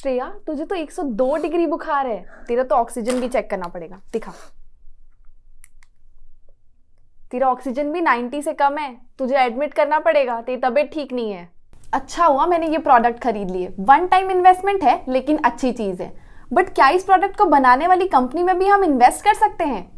श्रेया, तुझे तो 102 डिग्री बुखार है। तेरा तो ऑक्सीजन भी चेक करना पड़ेगा। दिखा, तेरा ऑक्सीजन भी 90 से कम है। तुझे एडमिट करना पड़ेगा, तेरी तबीयत ठीक नहीं है। अच्छा हुआ मैंने ये प्रोडक्ट खरीद लिए। वन टाइम इन्वेस्टमेंट है लेकिन अच्छी चीज है। बट क्या इस प्रोडक्ट को बनाने वाली कंपनी में भी हम इन्वेस्ट कर सकते हैं?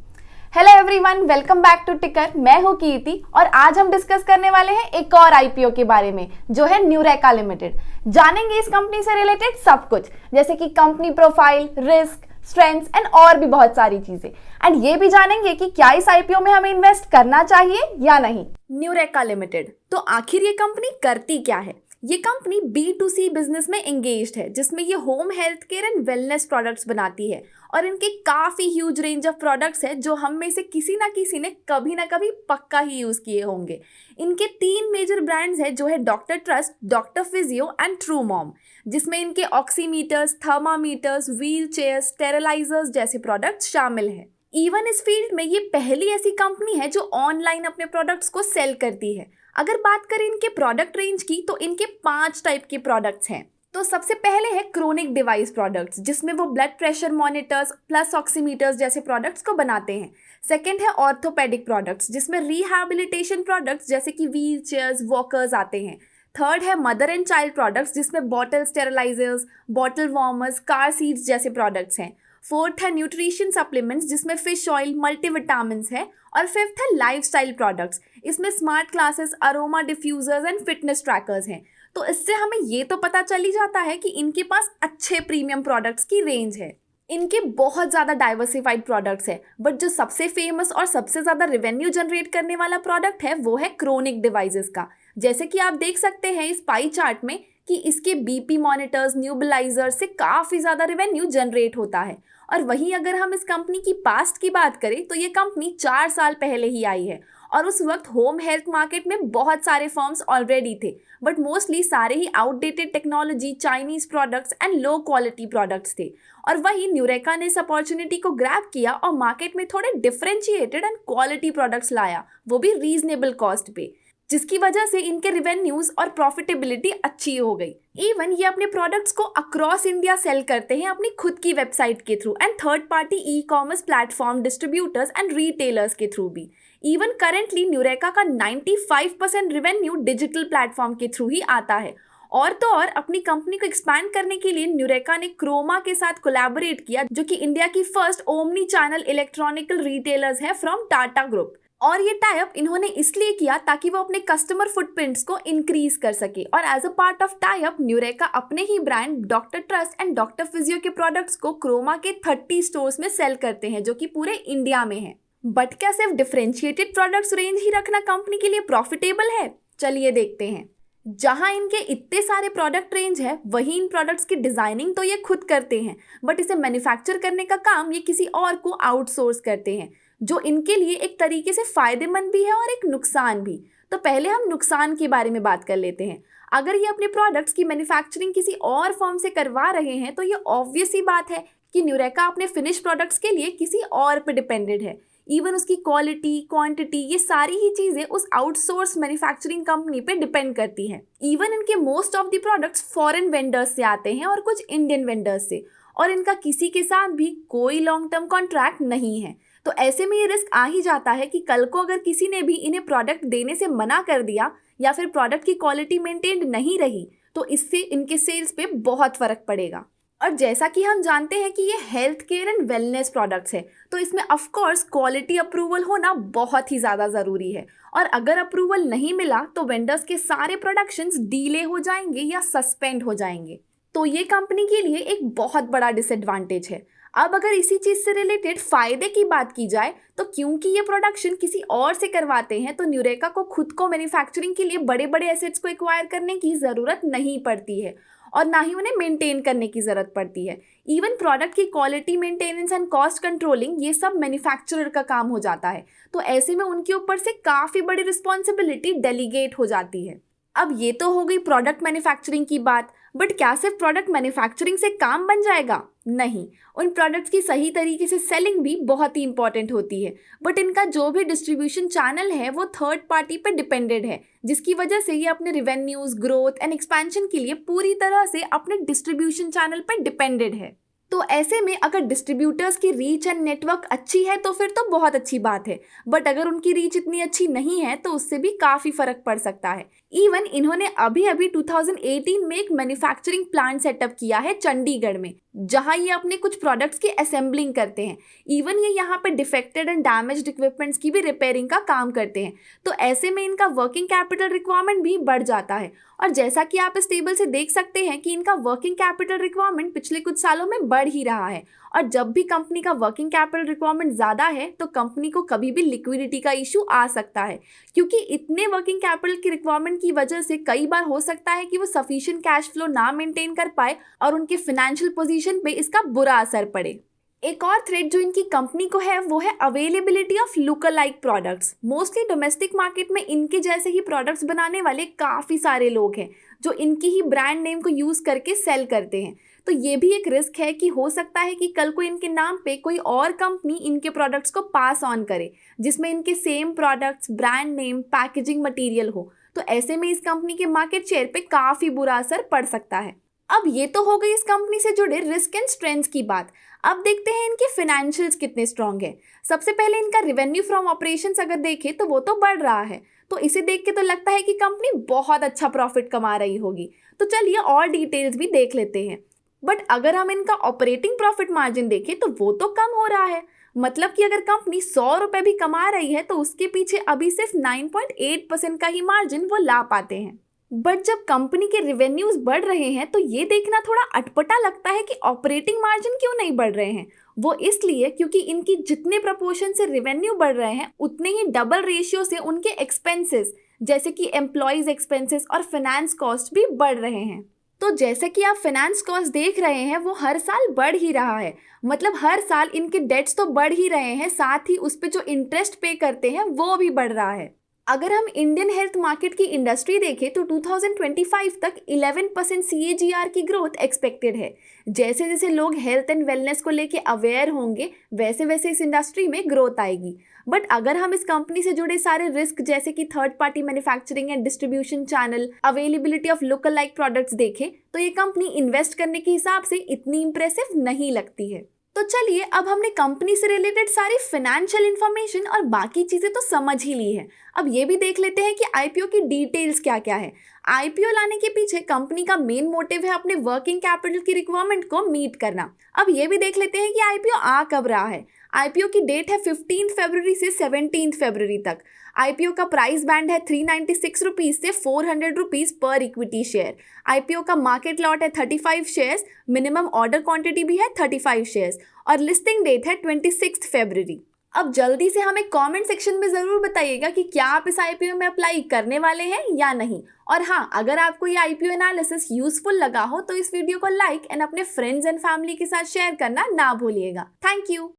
Hello everyone, welcome back to Ticker. मैं हूं कीर्ति और आज हम डिस्कस करने वाले हैं एक और आईपीओ के बारे में, जो है न्यूरेका लिमिटेड। जानेंगे इस कंपनी से रिलेटेड सब कुछ, जैसे कि company profile, risk, strengths and और भी बहुत सारी चीजें। एंड ये भी जानेंगे कि क्या इस आईपीओ में हमें इन्वेस्ट करना चाहिए या नहीं। न्यूरेका लिमिटेड, तो आखिर ये कंपनी करती क्या है? ये कंपनी B2C बिजनेस में एंगेज्ड है, जिसमें ये home health care and wellness products बनाती है। और इनके काफी ह्यूज रेंज ऑफ प्रोडक्ट्स है जो हम में से किसी ना किसी ने कभी ना कभी पक्का ही यूज किए होंगे। इनके 3 मेजर ब्रांड्स है, जो है doctor trust, doctor physio and true mom, जिसमें इनके ऑक्सीमीटर्स, थर्मामीटर्स, व्हील चेयर्स, स्टेरिलाइजर्स जैसे प्रोडक्ट्स शामिल हैं। इवन इस फील्ड में ये पहली ऐसी कंपनी है जो ऑनलाइन अपने प्रोडक्ट्स को सेल करती है। अगर बात करें इनके प्रोडक्ट रेंज की, तो इनके 5 टाइप के प्रोडक्ट्स हैं। तो सबसे पहले है क्रोनिक डिवाइस प्रोडक्ट्स, जिसमें वो blood pressure monitors plus oximeters जैसे प्रोडक्ट्स को बनाते हैं। सेकंड है ऑर्थोपेडिक प्रोडक्ट्स, जिसमें रिहैबिलिटेशन प्रोडक्ट्स जैसे कि व्हील चेयर्स, वॉकर्स आते हैं। थर्ड है मदर एंड चाइल्ड प्रोडक्ट्स, जिसमें bottle sterilisers, bottle warmers, car seats जैसे प्रोडक्ट्स हैं। फोर्थ है न्यूट्रिशन सप्लीमेंट्स, जिसमें फिश ऑयल, मल्टीविटामिन्स है। और फिफ्थ है लाइफस्टाइल प्रोडक्ट्स, इसमें smart glasses, aroma diffusers and fitness trackers हैं। तो इससे हमें ये तो पता चल ही जाता है कि इनके पास अच्छे प्रीमियम प्रोडक्ट्स की रेंज है। इनके बहुत ज़्यादा डाइवर्सिफाइड प्रोडक्ट्स है, बट जो सबसे फेमस और सबसे ज़्यादा रेवेन्यू जनरेट करने वाला प्रोडक्ट है वो है क्रोनिक डिवाइसेस का। जैसे कि आप देख सकते हैं इस पाई चार्ट में कि इसके बीपी मॉनिटर्स, न्यूबलाइजर से काफ़ी ज़्यादा रेवेन्यू जनरेट होता है। और वहीं अगर हम इस कंपनी की पास्ट की बात करें, तो ये कंपनी 4 साल पहले ही आई है और उस वक्त होम हेल्थ मार्केट में बहुत सारे फर्म्स ऑलरेडी थे, बट मोस्टली सारे ही outdated technology, Chinese products and low quality products थे। और वहीं न्यूरेका ने इस अपॉर्चुनिटी को ग्रैब किया और मार्केट में थोड़े डिफरेंशिएटेड एंड क्वालिटी प्रोडक्ट्स लाया, वो भी रीजनेबल कॉस्ट पे, जिसकी वजह से इनके रिवेन्यूज और प्रॉफिटेबिलिटी अच्छी हो गई। इवन ये अपने प्रोडक्ट्स को अक्रॉस इंडिया सेल करते हैं अपनी खुद की वेबसाइट के through and third party e-commerce platform, distributors and retailers के थ्रू भी। इवन करेंटली न्यूरेका का 95% रेवेन्यू डिजिटल प्लेटफॉर्म के थ्रू ही आता है। और तो और अपनी कंपनी को एक्सपैंड करने के लिए न्यूरेका ने क्रोमा के साथ कोलैबोरेट किया, जो कि इंडिया की first omni channel electronical retailers है फ्रॉम टाटा ग्रुप। और ये टाई अप इन्होंने इसलिए किया ताकि वो अपने कस्टमर फुटप्रिंट्स को इंक्रीज कर सके। और as a part of tie up, Nureca अपने ही brand doctor trust and doctor physio के प्रोडक्ट्स को क्रोमा के 30 स्टोर्स में सेल करते हैं, जो कि पूरे इंडिया में है। बट क्या सिर्फ डिफरेंशिएटेड प्रोडक्ट्स रेंज ही रखना कंपनी के लिए प्रॉफिटेबल है? चलिए देखते हैं। जहां इनके इतने सारे प्रोडक्ट रेंज है, वहीं इन प्रोडक्ट्स की डिजाइनिंग तो ये खुद करते हैं, बट इसे मैन्युफैक्चर करने का काम ये किसी और को आउटसोर्स करते हैं, जो इनके लिए एक तरीके से फायदेमंद भी है और एक नुकसान भी। तो पहले हम नुकसान के बारे में बात कर लेते हैं। अगर ये अपने प्रोडक्ट्स की मैन्युफैक्चरिंग किसी और फर्म से करवा रहे हैं, तो ये ऑब्वियस ही बात है कि न्यूरेका अपने फिनिश प्रोडक्ट्स के लिए किसी और पे डिपेंडेड है। इवन उसकी क्वालिटी, क्वांटिटी, ये सारी ही चीज़ें उस आउटसोर्स मैन्युफैक्चरिंग कंपनी पे डिपेंड करती हैं। इवन इनके most of the products foreign vendors से आते हैं और कुछ इंडियन वेंडर्स से, और इनका किसी के साथ भी कोई लॉन्ग टर्म कॉन्ट्रैक्ट नहीं है। तो ऐसे में ये रिस्क आ ही जाता है कि कल को अगर किसी ने भी इन्हें प्रोडक्ट देने से मना कर दिया या फिर प्रोडक्ट की क्वालिटी मेंटेन्ड नहीं रही, तो इससे इनके सेल्स पे बहुत फर्क पड़ेगा। और जैसा कि हम जानते हैं कि ये health care and wellness products है, तो इसमें ऑफ कोर्स क्वालिटी अप्रूवल होना बहुत ही ज़्यादा ज़रूरी है। और अगर अप्रूवल नहीं मिला तो वेंडर्स के सारे प्रोडक्शंस डिले हो जाएंगे या सस्पेंड हो जाएंगे। तो ये कंपनी के लिए एक बहुत बड़ा डिसएडवांटेज है। अब अगर इसी चीज़ से रिलेटेड फ़ायदे की बात की जाए, तो क्योंकि ये प्रोडक्शन किसी और से करवाते हैं, तो न्यूरेका को खुद को मैन्युफैक्चरिंग के लिए बड़े बड़े एसेट्स को एक्वायर करने की ज़रूरत नहीं पड़ती है और ना ही उन्हें मेंटेन करने की ज़रूरत पड़ती है। इवन प्रोडक्ट की quality maintenance and cost controlling, ये सब मैन्युफैक्चरर का काम हो जाता है। तो ऐसे में उनके ऊपर से काफ़ी बड़ी रिस्पॉन्सिबिलिटी डेलीगेट हो जाती है। अब ये तो हो गई प्रोडक्ट मैन्युफैक्चरिंग की बात, बट क्या सिर्फ प्रोडक्ट मैन्युफैक्चरिंग से काम बन जाएगा? नहीं, उन प्रोडक्ट्स की सही तरीके से सेलिंग भी बहुत ही इंपॉर्टेंट होती है, बट इनका जो भी डिस्ट्रीब्यूशन चैनल है वो थर्ड पार्टी पर डिपेंडेड है, जिसकी वजह से ये अपने रिवेन्यूज, ग्रोथ एंड एक्सपेंशन के लिए पूरी तरह से अपने डिस्ट्रीब्यूशन चैनल पर डिपेंडेड है। तो ऐसे में अगर डिस्ट्रीब्यूटर्स की रीच एंड नेटवर्क अच्छी है तो फिर तो बहुत अच्छी बात है, बट अगर उनकी रीच इतनी अच्छी नहीं है तो उससे भी काफ़ी फर्क पड़ सकता है। इवन इन्होंने अभी अभी 2018 में एक मैन्युफैक्चरिंग प्लांट सेटअप किया है चंडीगढ़ में, जहां ये अपने कुछ प्रोडक्ट्स की असेंबलिंग करते हैं। इवन ये यहाँ पे डिफेक्टेड एंड डैमेज्ड इक्विपमेंट्स की भी रिपेयरिंग का काम करते हैं। तो ऐसे में इनका वर्किंग कैपिटल रिक्वायरमेंट भी बढ़ जाता है, और जैसा कि आप इस टेबल से देख सकते हैं कि इनका वर्किंग कैपिटल रिक्वायरमेंट पिछले कुछ सालों में बढ़ ही रहा है। और जब भी कंपनी का वर्किंग कैपिटल रिक्वायरमेंट ज़्यादा है तो कंपनी को कभी भी लिक्विडिटी का इशू आ सकता है, क्योंकि इतने वर्किंग कैपिटल की रिक्वायरमेंट की वजह से कई बार हो सकता है कि वो सफिशिएंट कैश फ्लो ना मेंटेन कर पाए और उनके फाइनेंशियल पोजीशन पे इसका बुरा असर पड़े। एक और थ्रेट जो इनकी कंपनी को है वो है availability of look alike products. Mostly domestic market में इनके जैसे ही प्रोडक्ट्स बनाने वाले काफ़ी सारे लोग हैं जो इनकी ही ब्रांड नेम को यूज़ करके सेल करते हैं। तो ये भी एक रिस्क है कि हो सकता है कि कल को इनके नाम पे कोई और कंपनी इनके प्रोडक्ट्स को पास ऑन करे जिसमें इनके same products, brand name, packaging material हो। तो ऐसे में इस कंपनी के मार्केट शेयर पे काफ़ी बुरा असर पड़ सकता है। अब ये तो हो गई इस कंपनी से जुड़े रिस्क एंड स्ट्रेंथ्स की बात। अब देखते हैं इनके फाइनेंशियल्स कितने स्ट्रांग है। सबसे पहले इनका रेवेन्यू फ्रॉम ऑपरेशंस अगर देखें तो वो तो बढ़ रहा है, तो इसे देख के तो लगता है कि कंपनी बहुत अच्छा प्रॉफिट कमा रही होगी। तो चलिए और डिटेल्स भी देख लेते हैं। बट अगर हम इनका ऑपरेटिंग प्रॉफिट मार्जिन देखें तो वो तो कम हो रहा है। मतलब कि अगर कंपनी 100 रुपये भी कमा रही है तो उसके पीछे अभी सिर्फ 9.8% का ही मार्जिन वो ला पाते हैं। बट जब कंपनी के रिवेन्यूज बढ़ रहे हैं तो ये देखना थोड़ा अटपटा लगता है कि ऑपरेटिंग मार्जिन क्यों नहीं बढ़ रहे हैं। वो इसलिए क्योंकि इनकी जितने प्रपोर्शन से रिवेन्यू बढ़ रहे हैं उतने ही डबल रेशियो से उनके एक्सपेंसेस जैसे कि एम्प्लॉयज एक्सपेंसेस और फाइनेंस कॉस्ट भी बढ़ रहे हैं। तो जैसे कि आप फाइनेंस कॉस्ट देख रहे हैं वो हर साल बढ़ ही रहा है। मतलब हर साल इनके डेट्स तो बढ़ ही रहे हैं, साथ ही उस पर जो इंटरेस्ट पे करते हैं वो भी बढ़ रहा है। अगर हम इंडियन हेल्थ मार्केट की इंडस्ट्री देखें तो 2025 तक 11% CAGR की ग्रोथ एक्सपेक्टेड है। जैसे जैसे लोग हेल्थ एंड वेलनेस को लेके अवेयर होंगे वैसे वैसे इस इंडस्ट्री में ग्रोथ आएगी। बट अगर हम इस कंपनी से जुड़े सारे रिस्क जैसे कि third party manufacturing and distribution channel, availability of look alike products देखें तो ये कंपनी इन्वेस्ट करने के हिसाब से इतनी इंप्रेसिव नहीं लगती है। तो चलिए अब हमने कंपनी से रिलेटेड सारी फाइनेंशियल इन्फॉर्मेशन और बाकी चीज़ें तो समझ ही ली है। अब ये भी देख लेते हैं कि IPO की डिटेल्स क्या क्या है। IPO लाने के पीछे कंपनी का मेन मोटिव है अपने वर्किंग कैपिटल की रिक्वायरमेंट को मीट करना। अब ये भी देख लेते हैं कि IPO आ कब रहा है। IPO की डेट है 15 फरवरी से 17 फरवरी तक। IPO का प्राइस बैंड है 396 रुपीज़ से 400 रुपीज़ पर इक्विटी शेयर। IPO का मार्केट लॉट है 35 शेयर्स, मिनिमम ऑर्डर क्वांटिटी भी है 35 शेयर्स और लिस्टिंग डेट है 26 फरवरी। अब जल्दी से हमें कमेंट सेक्शन में ज़रूर बताइएगा कि क्या आप इस IPO में अप्लाई करने वाले हैं या नहीं। और हाँ, अगर आपको ये IPO एनालिसिस यूजफुल लगा हो तो इस वीडियो को लाइक एंड अपने फ्रेंड्स एंड फैमिली के साथ शेयर करना ना भूलिएगा। Thank you.